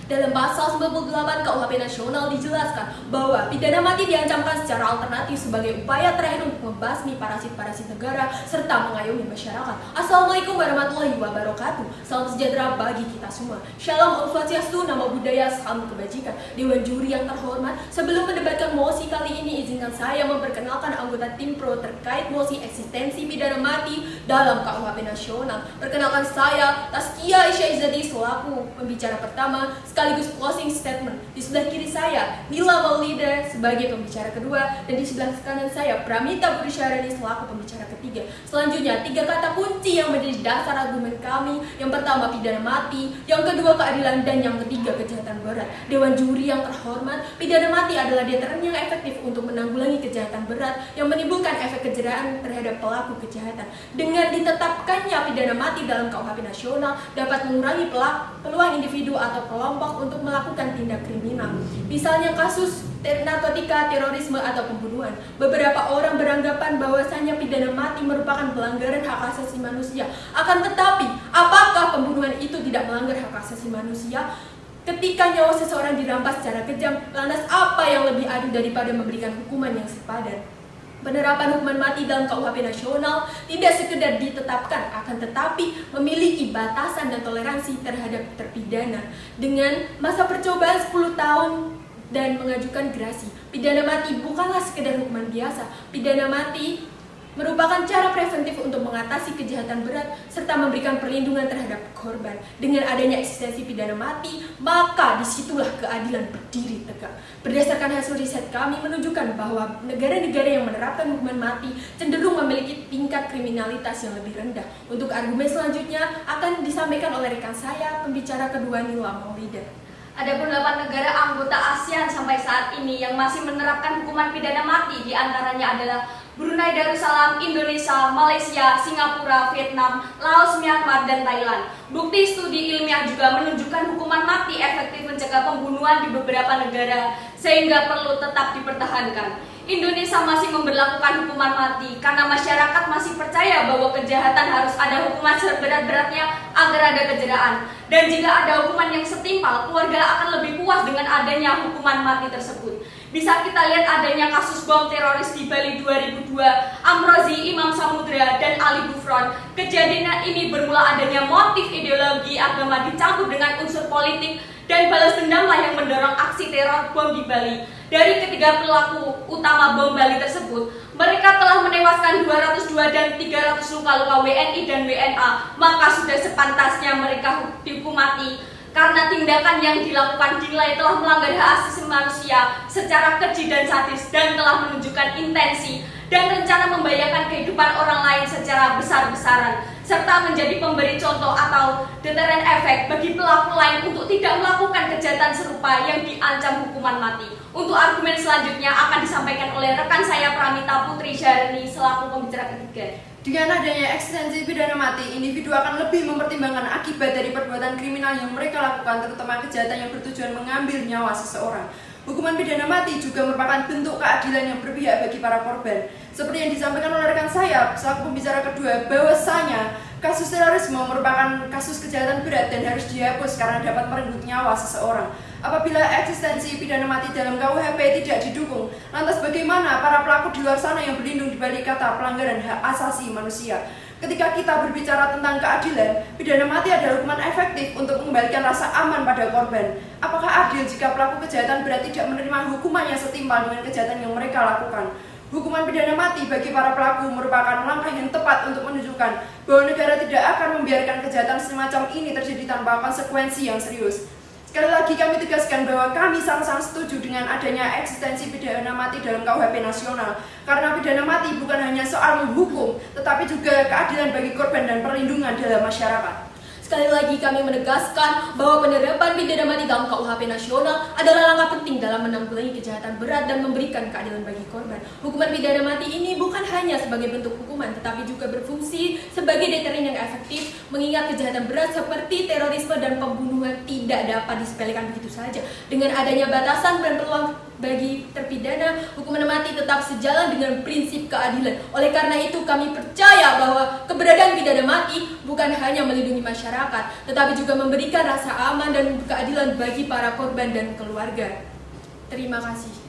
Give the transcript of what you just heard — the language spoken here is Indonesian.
Dalam pasal 98 KUHP Nasional dijelaskan bahwa pidana mati diancamkan secara alternatif sebagai upaya terakhir untuk membasmi parasit-parasit negara serta mengayomi masyarakat. Assalamualaikum warahmatullahi wabarakatuh. Salam sejahtera bagi kita semua. Shalom Om Swastiastu, Namo Buddhaya, salam kebajikan. Dewan juri yang terhormat, sebelum mendebatkan mosi kali ini, izinkan saya memperkenalkan anggota tim pro terkait mosi eksistensi pidana mati dalam KUHP Nasional. Perkenalkan saya, Taskia Aisyah Izzati selaku pembicara pertama sekaligus closing statement. Di sebelah kiri saya, Nila Maulida sebagai pembicara kedua, dan di sebelah kanan saya, Pramita Budi Syarani selaku pembicara ketiga. Selanjutnya, 3 kata kunci yang menjadi dasar argumen kami. Yang pertama, pidana mati. Yang kedua, keadilan. Dan yang ketiga, kejahatan berat. Dewan juri yang terhormat, pidana mati adalah deteren yang efektif untuk menanggulangi kejahatan berat yang menimbulkan efek kejeraan terhadap pelaku kejahatan. Dengan ditetapkannya pidana mati dalam KUHP Nasional dapat mengurangi peluang individu atau kelompok untuk melakukan tindak kriminal. Misalnya kasus narkotika, terorisme, atau pembunuhan. Beberapa orang beranggapan bahwasanya pidana mati merupakan pelanggaran hak asasi manusia. Akan tetapi, apakah pembunuhan itu tidak melanggar hak asasi manusia? Ketika nyawa seseorang dirampas secara kejam, lantas apa yang lebih adil daripada memberikan hukuman yang sepadan? Penerapan hukuman mati dalam KUHP Nasional tidak sekedar ditetapkan, akan tetapi memiliki batasan dan toleransi terhadap terpidana dengan masa percobaan 10 tahun dan mengajukan gerasi. Pidana mati bukanlah sekedar hukuman biasa. Pidana mati merupakan cara preventif untuk mengatasi kejahatan berat serta memberikan perlindungan terhadap korban. Dengan adanya eksistensi pidana mati, maka disitulah keadilan berdiri tegak. Berdasarkan hasil riset kami menunjukkan bahwa negara-negara yang menerapkan hukuman mati cenderung memiliki tingkat kriminalitas yang lebih rendah. Untuk argumen selanjutnya akan disampaikan oleh rekan saya, pembicara kedua Nila Maulida. Adapun 8 negara anggota ASEAN sampai saat ini yang masih menerapkan hukuman pidana mati diantaranya adalah Brunei Darussalam, Indonesia, Malaysia, Singapura, Vietnam, Laos, Myanmar, dan Thailand. Bukti studi ilmiah juga menunjukkan hukuman mati efektif mencegah pembunuhan di beberapa negara sehingga perlu tetap dipertahankan. Indonesia masih memberlakukan hukuman mati karena masyarakat masih percaya bahwa kejahatan harus ada hukuman seberat-beratnya agar ada kejeraan. Dan jika ada hukuman yang setimpal, keluarga akan lebih puas dengan adanya hukuman mati tersebut. Bisa kita lihat adanya kasus bom teroris di Bali 2002, Amrozi, Imam Samudra, dan Ali Gufron. Kejadian ini bermula adanya motif ideologi agama dicampur dengan unsur politik dan balas dendamlah yang mendorong aksi teror bom di Bali. Dari ketiga pelaku utama bom Bali tersebut, mereka telah menewaskan 202 dan 300 luka-luka WNI dan WNA, maka sudah sepantasnya mereka dihukum mati. Karena tindakan yang dilakukan dinilai telah melanggar hak asasi manusia secara keji dan sadis dan telah menunjukkan intensi dan rencana membahayakan kehidupan orang lain secara besar-besaran serta menjadi pemberi contoh atau deterrent efek bagi pelaku lain untuk tidak melakukan kejahatan serupa yang diancam hukuman mati. Untuk argumen selanjutnya akan disampaikan oleh rekan saya Pramita Putri Syarani selaku pembicara ketiga. Dengan adanya eksistensi pidana mati, individu akan lebih mempertimbangkan akibat dari perbuatan kriminal yang mereka lakukan, terutama kejahatan yang bertujuan mengambil nyawa seseorang. Hukuman pidana mati juga merupakan bentuk keadilan yang berpihak bagi para korban. Seperti yang disampaikan oleh rekan saya, selaku pembicara kedua, bahwasanya kasus terorisme merupakan kasus kejahatan berat dan harus dihapus karena dapat merenggut nyawa seseorang. Apabila eksistensi pidana mati dalam KUHP tidak didukung, lantas bagaimana para pelaku di luar sana yang berlindung di balik kata pelanggaran hak asasi manusia? Ketika kita berbicara tentang keadilan, pidana mati adalah hukuman efektif untuk mengembalikan rasa aman pada korban. Apakah adil jika pelaku kejahatan berat tidak menerima hukuman yang setimpal dengan kejahatan yang mereka lakukan? Hukuman pidana mati bagi para pelaku merupakan langkah yang tepat untuk menunjukkan bahwa negara tidak akan membiarkan kejahatan semacam ini terjadi tanpa konsekuensi yang serius. Sekali lagi kami tegaskan bahwa kami sangat-sangat setuju dengan adanya eksistensi pidana mati dalam KUHP Nasional. Karena pidana mati bukan hanya soal menghukum, tetapi juga keadilan bagi korban dan perlindungan dalam masyarakat. Sekali lagi kami menegaskan bahwa penerapan pidana mati dalam KUHP Nasional adalah langkah penting dalam menanggulangi kejahatan berat dan memberikan keadilan bagi korban. Hukuman pidana mati ini bukan hanya sebagai bentuk hukuman, tetapi juga berfungsi sebagai deteren yang efektif, mengingat kejahatan berat seperti terorisme dan pembunuhan tidak dapat disepelekan begitu saja. Dengan adanya batasan dan peluang bagi terpidana, hukuman mati tetap sejalan dengan prinsip keadilan. Oleh karena itu, kami percaya bahwa keberadaan pidana mati bukan hanya melindungi masyarakat, tetapi juga memberikan rasa aman dan keadilan bagi para korban dan keluarga. Terima kasih.